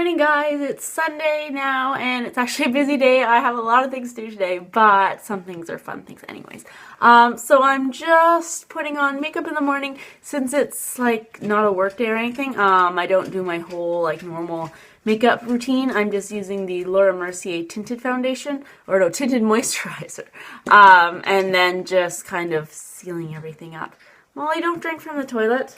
morning, guys. It's Sunday now, and it's actually a busy day. I have a lot of things to do today, but some things are fun things anyways. So I'm just putting on makeup in the morning since it's like not a work day or anything. I don't do my whole like normal makeup routine. I'm just using the Laura Mercier tinted foundation, or no, tinted moisturizer, and then just kind of sealing everything up. Molly, don't drink from the toilet.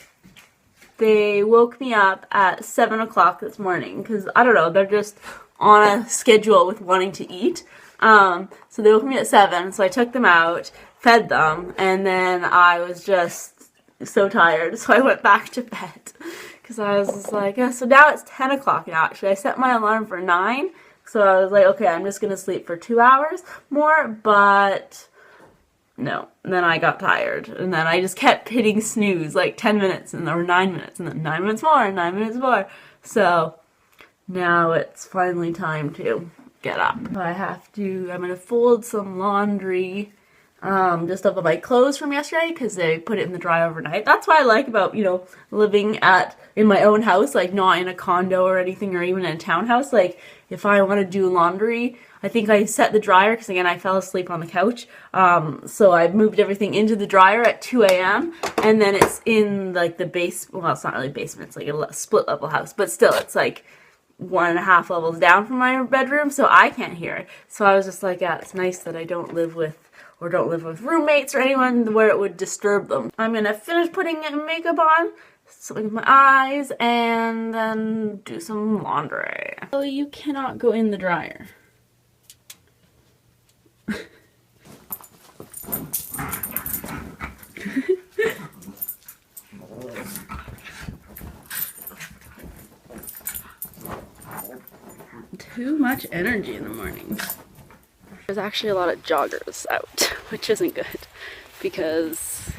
They woke me up at 7 o'clock this morning because, I don't know, they're just on a schedule with wanting to eat. So they woke me at 7, so I took them out, fed them, and then I was just so tired, so I went back to bed because I was just like, so now it's 10 o'clock now. Actually, I set my alarm for 9, so I was like, okay, I'm just going to sleep for 2 hours more, but no. And then I got tired, and then I just kept hitting snooze like 10 minutes, and there were 9 minutes, and then 9 minutes more, and 9 minutes more. So now it's finally time to get up. I'm going to fold some laundry, just up on my clothes from yesterday, because they put it in the dryer overnight. That's what I like about, living in my own house, like not in a condo or anything, or even in a townhouse. Like, if I want to do laundry, I think I set the dryer, because again, I fell asleep on the couch. So I moved everything into the dryer at 2 a.m. and then it's in like the well, it's not really basement, it's like a split level house, but still it's like 1.5 levels down from my bedroom, so I can't hear it. So I was just like, yeah, it's nice that I don't live with roommates or anyone where it would disturb them. I'm gonna finish putting makeup on, something with my eyes, and then do some laundry. So you cannot go in the dryer. Too much energy in the morning. There's actually a lot of joggers out, which isn't good because,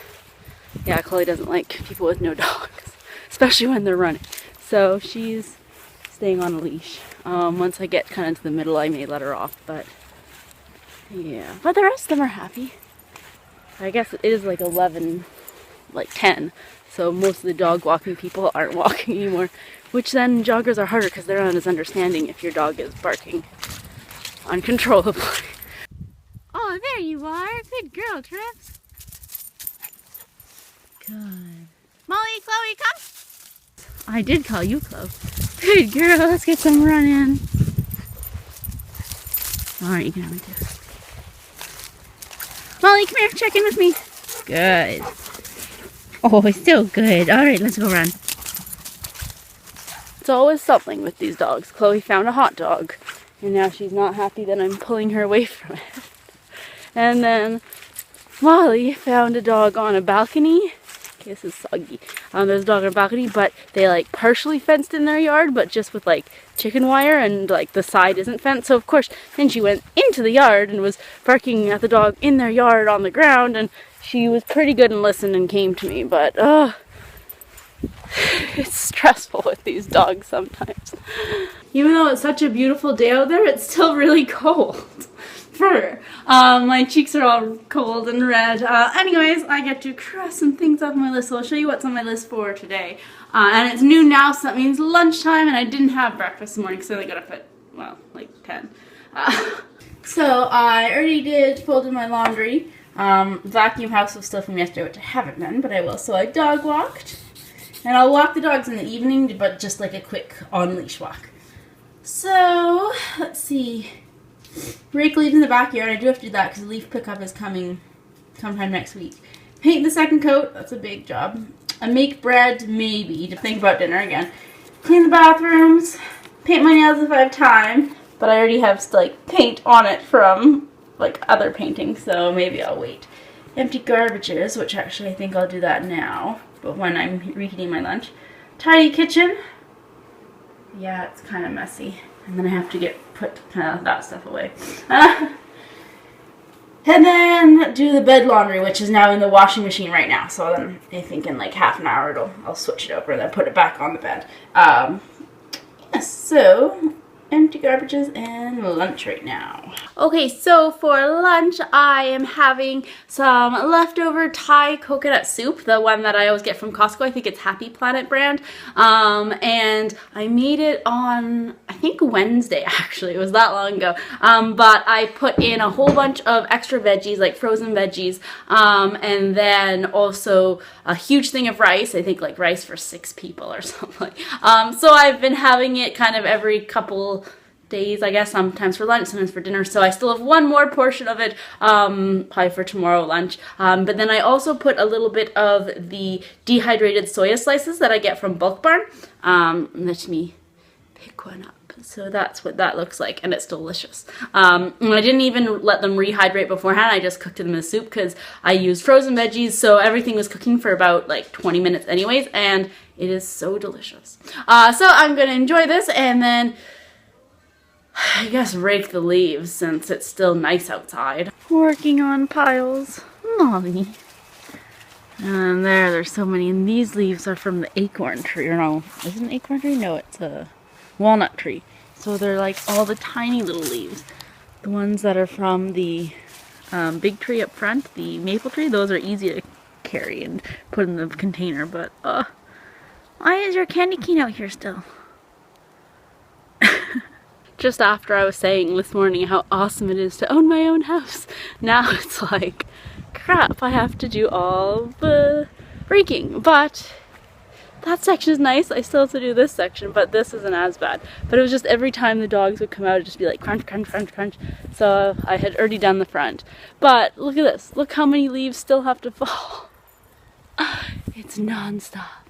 yeah, Chloe doesn't like people with no dogs, especially when they're running. So she's staying on a leash. Once I get kind of to the middle, I may let her off, but yeah. But the rest of them are happy. I guess it is like 10, so most of the dog walking people aren't walking anymore, which then joggers are harder because they're not as understanding if your dog is barking uncontrollably. Oh, there you are. Good girl, Trips. Good. Molly, Chloe, come. I did call you Chloe. Good girl. Let's get some running. Alright, you can have it too. Molly, come here. Check in with me. Good. Oh, it's so good. Alright, let's go run. It's always something with these dogs. Chloe found a hot dog, and now she's not happy that I'm pulling her away from it. And then Molly found a dog on a balcony. Okay, this is soggy. There's a dog on a balcony, but they like partially fenced in their yard, but just with like chicken wire, and like the side isn't fenced. So of course, then she went into the yard and was barking at the dog in their yard on the ground, and she was pretty good and listened and came to me, but it's stressful with these dogs sometimes. Even though it's such a beautiful day out there, it's still really cold. My cheeks are all cold and red. Anyways, I get to cross some things off my list, so I'll show you what's on my list for today. And it's noon now, so that means lunchtime, and I didn't have breakfast this morning, so I got up at, well, like 10. So I already folded my laundry. Vacuum house was still from yesterday, which I haven't done, but I will. So I dog walked. And I'll walk the dogs in the evening, but just like a quick on-leash walk. So, let's see. Rake leaves in the backyard. I do have to do that because the leaf pickup is coming sometime next week. Paint the second coat. That's a big job. I make bread, maybe, to think about dinner again. Clean the bathrooms. Paint my nails if I have time. But I already have like paint on it from like other painting, so maybe I'll wait. Empty garbages, which actually I think I'll do that now. But when I'm reheating my lunch. Tidy kitchen. Yeah, it's kind of messy. And then I have to put that stuff away. And then do the bed laundry, which is now in the washing machine right now. So then I think in like half an hour I'll switch it over and then put it back on the bed. Yes, so empty garbages and lunch right now. Okay, so for lunch I am having some leftover Thai coconut soup, the one that I always get from Costco. I think it's Happy Planet brand. And I made it on, I think Wednesday actually, it was that long ago. But I put in a whole bunch of extra veggies, like frozen veggies, and then also a huge thing of rice, I think like rice for 6 people or something. So I've been having it kind of every couple days, I guess, sometimes for lunch, sometimes for dinner. So I still have one more portion of it, probably for tomorrow lunch. But then I also put a little bit of the dehydrated soya slices that I get from Bulk Barn. Let me pick one up. So that's what that looks like, and it's delicious. And I didn't even let them rehydrate beforehand. I just cooked them in the soup because I used frozen veggies, so everything was cooking for about like 20 minutes anyways, and it is so delicious. So I'm gonna enjoy this and then I guess rake the leaves since it's still nice outside. Working on piles. Molly. And there's so many, and these leaves are from the acorn tree, or no, is it an acorn tree? No, it's a walnut tree. So they're like all the tiny little leaves. The ones that are from the big tree up front, the maple tree, those are easy to carry and put in the container, but why is your candy cane out here still? Just after I was saying this morning how awesome it is to own my own house, now it's like, crap, I have to do all the raking. But that section is nice. I still have to do this section, but this isn't as bad. But it was just every time the dogs would come out, it'd just be like crunch, crunch, crunch, crunch. So I had already done the front. But look at this. Look how many leaves still have to fall. It's non-stop.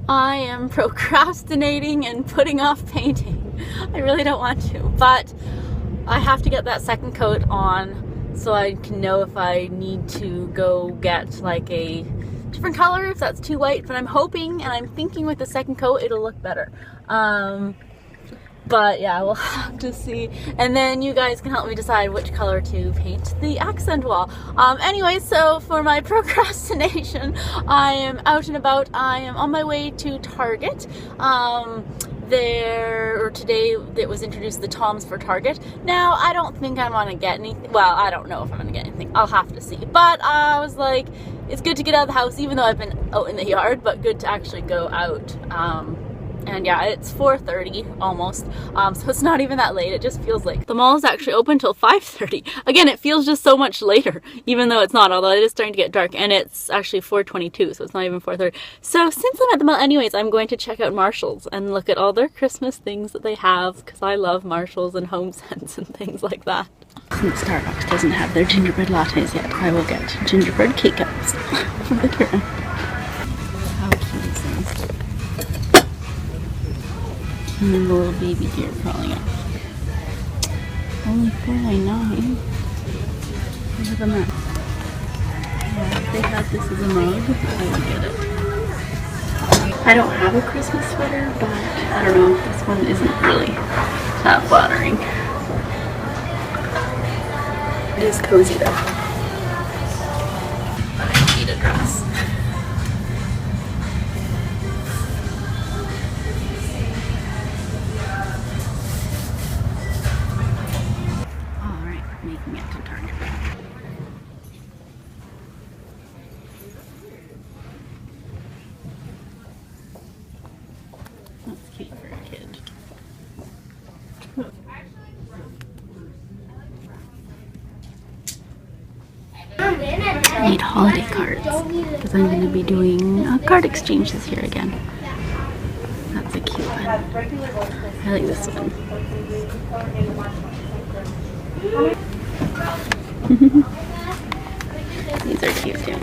I am procrastinating and putting off painting. I really don't want to, but I have to get that second coat on so I can know if I need to go get like a different color, if that's too white. But I'm hoping and I'm thinking with the second coat it'll look better. But yeah, we'll have to see. And then you guys can help me decide which color to paint the accent wall. Anyway, so for my procrastination, I am out and about. I am on my way to Target. Today it was introduced the Toms for Target. Now, I don't think I'm gonna get anything. Well, I don't know if I'm gonna get anything. I'll have to see. But I was like, it's good to get out of the house, even though I've been out in the yard, but good to actually go out. And yeah, it's 4:30 almost, so it's not even that late. It just feels like the mall is actually open till 5:30. Again, it feels just so much later, even though it's not, although it is starting to get dark, and it's actually 4:22, so it's not even 4:30. So since I'm at the mall anyways, I'm going to check out Marshall's and look at all their Christmas things that they have, because I love Marshall's and HomeSense and things like that. Since Starbucks doesn't have their gingerbread lattes yet, I will get gingerbread K-Cups for the Karen. How cute is this? And then the little baby deer crawling up. Only $4.99. Look at that. Yeah, if they had this as a mug, I would get it. I don't have a Christmas sweater, but I don't know, this one isn't really that flattering. It is cozy though. But I need a dress. Making it to Target. That's cute for a kid. I need holiday cards because I'm going to be doing a card exchange this year again. That's a cute one. I like this one. These are cute too.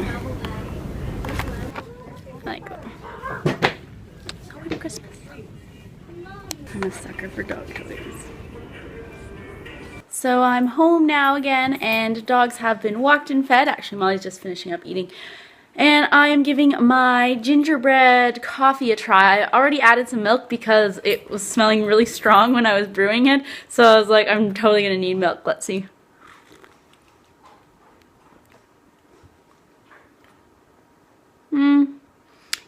I like them. So Merry Christmas. I'm a sucker for dog toys. So I'm home now again, and dogs have been walked and fed. Actually, Molly's just finishing up eating. And I am giving my gingerbread coffee a try. I already added some milk because it was smelling really strong when I was brewing it. So I was like, I'm totally gonna need milk. Let's see.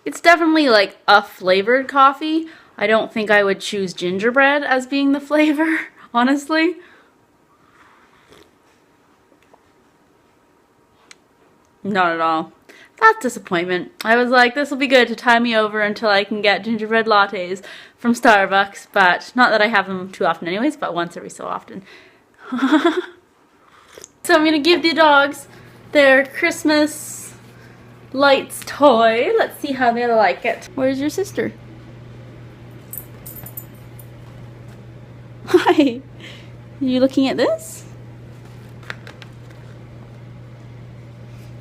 It's definitely like a flavored coffee. I don't think I would choose gingerbread as being the flavor, honestly. Not at all. That's disappointment. I was like, this will be good to tie me over until I can get gingerbread lattes from Starbucks, but not that I have them too often anyways, but once every so often. So I'm going to give the dogs their Christmas lights toy. Let's see how they like it. Where's your sister? Hi. Are you looking at this?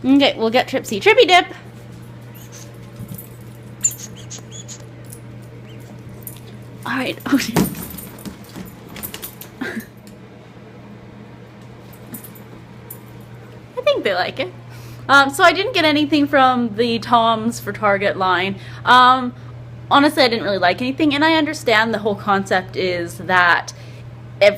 Okay, we'll get Tripsy. Trippy dip! Alright, okay. I think they like it. So I didn't get anything from the Tom's for Target line. Honestly, I didn't really like anything, and I understand the whole concept is that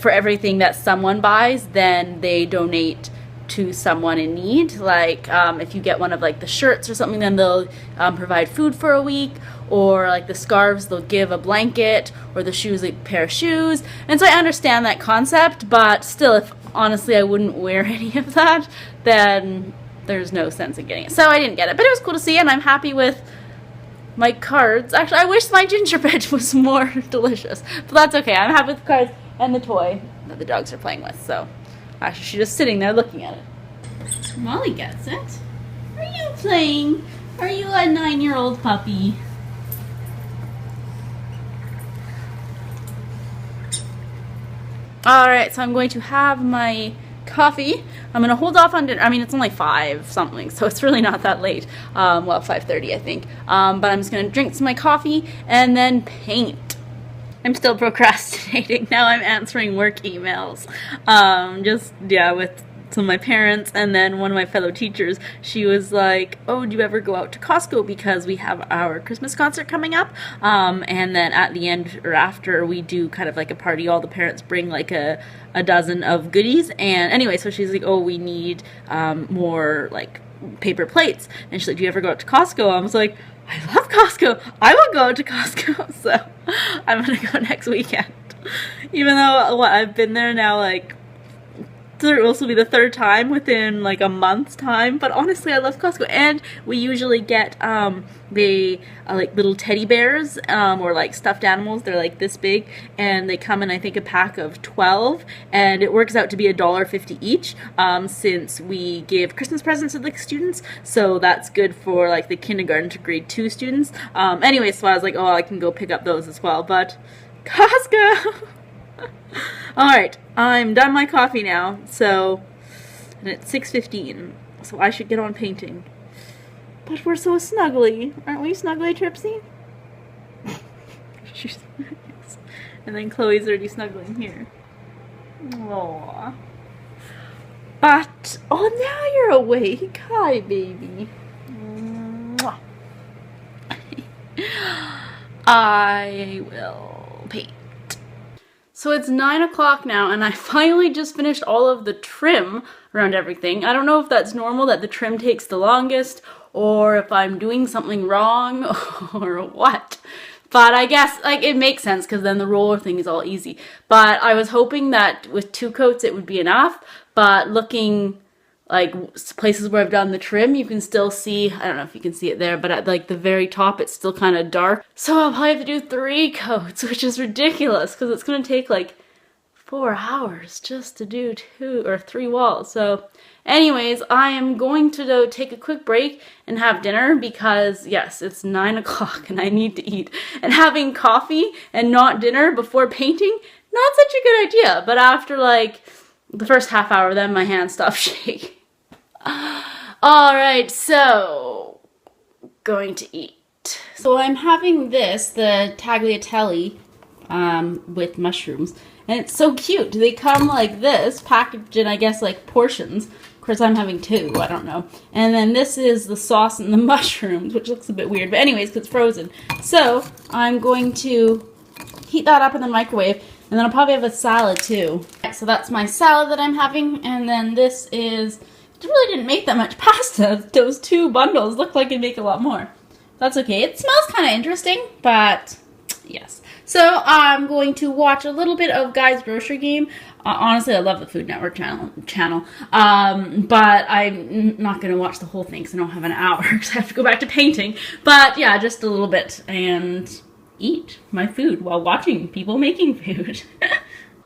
for everything that someone buys, then they donate to someone in need. Like if you get one of like the shirts or something, then they'll provide food for a week, or like the scarves, they'll give a blanket, or the shoes, like a pair of shoes. And so I understand that concept, but still, if honestly I wouldn't wear any of that, then there's no sense in getting it. So I didn't get it, but it was cool to see, and I'm happy with my cards. Actually, I wish my gingerbread was more delicious, but that's okay. I'm happy with the cards and the toy that the dogs are playing with. So actually, she's just sitting there looking at it. Molly gets it. Are you playing? Are you a 9-year-old puppy? Alright, so I'm going to have my coffee. I'm going to hold off on dinner. I mean, it's only 5 something, so it's really not that late. Well, 5:30 I think. But I'm just going to drink some of my coffee and then paint. I'm still procrastinating. Now I'm answering work emails. With some of my parents, and then one of my fellow teachers, she was like, oh, do you ever go out to Costco, because we have our Christmas concert coming up, and then at the end or after we do kind of like a party, all the parents bring like a dozen of goodies, and anyway, so she's like, oh, we need more like paper plates, and she's like, do you ever go out to Costco? I was like, I love Costco. I will go out to Costco. So I'm gonna go next weekend, even though I've been there now like this will be the 3rd time within like a month's time. But honestly, I love Costco, and we usually get like little teddy bears or like stuffed animals. They're like this big, and they come in I think a pack of 12, and it works out to be $1.50 each, since we give Christmas presents to the students, so that's good for like the kindergarten to grade 2 students. Anyway, so I was like, oh, I can go pick up those as well. But Costco. Alright, I'm done my coffee now, so, and it's 6:15, so I should get on painting. But we're so snuggly. Aren't we snuggly, Tripsy? And then Chloe's already snuggling here. Aww. But, oh, now you're awake. Hi, baby. Mwah. I will paint. So it's 9 o'clock now, and I finally just finished all of the trim around everything. I don't know if that's normal, that the trim takes the longest, or if I'm doing something wrong, or what. But I guess, like, it makes sense, because then the roller thing is all easy. But I was hoping that with 2 coats it would be enough, but looking like places where I've done the trim, you can still see, I don't know if you can see it there, but at like the very top it's still kind of dark. So I'll probably have to do 3 coats, which is ridiculous because it's going to take like 4 hours just to do 2 or 3 walls. So anyways, I am going to take a quick break and have dinner because yes, it's 9 o'clock and I need to eat. And having coffee and not dinner before painting, not such a good idea. But after like the first half hour, then my hands stopped shaking. Alright, so going to eat. So I'm having this, the tagliatelle with mushrooms, and it's so cute. They come like this, packaged in I guess like portions. Of course I'm having 2, I don't know. And then this is the sauce and the mushrooms, which looks a bit weird, but anyways, because it's frozen. So I'm going to heat that up in the microwave, and then I'll probably have a salad too. So that's my salad that I'm having, and then this is, it really didn't make that much pasta. Those 2 bundles look like it'd make a lot more. That's okay. It smells kind of interesting, but yes. So I'm going to watch a little bit of Guy's Grocery Game. Honestly, I love the Food Network channel. But I'm not going to watch the whole thing because I don't have an hour because I have to go back to painting. But yeah, just a little bit and eat my food while watching people making food.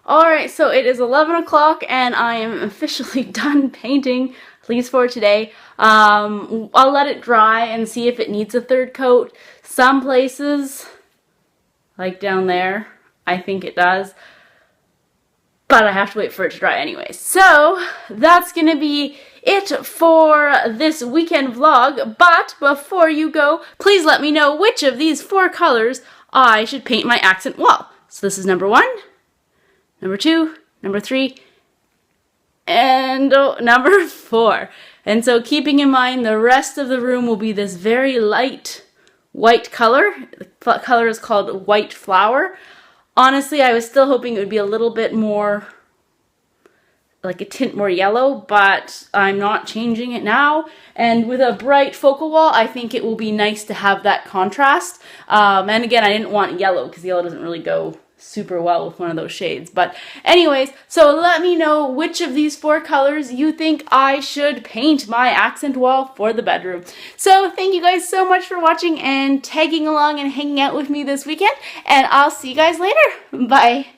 Alright, so it is 11 o'clock and I am officially done painting, at least for today. I'll let it dry and see if it needs a third coat. Some places, like down there, I think it does. But I have to wait for it to dry anyway. So that's going to be it for this weekend vlog. But before you go, please let me know which of these 4 colors I should paint my accent wall. So this is number 1, number 2, number 3, and number 4. And so keeping in mind the rest of the room will be this very light white color. The color is called White Flower. Honestly, I was still hoping it would be a little bit more, like a tint more yellow, but I'm not changing it now. And with a bright focal wall, I think it will be nice to have that contrast. And again, I didn't want yellow because yellow doesn't really go super well with one of those shades. But anyways, so let me know which of these 4 colors you think I should paint my accent wall for the bedroom. So thank you guys so much for watching and tagging along and hanging out with me this weekend, and I'll see you guys later. Bye.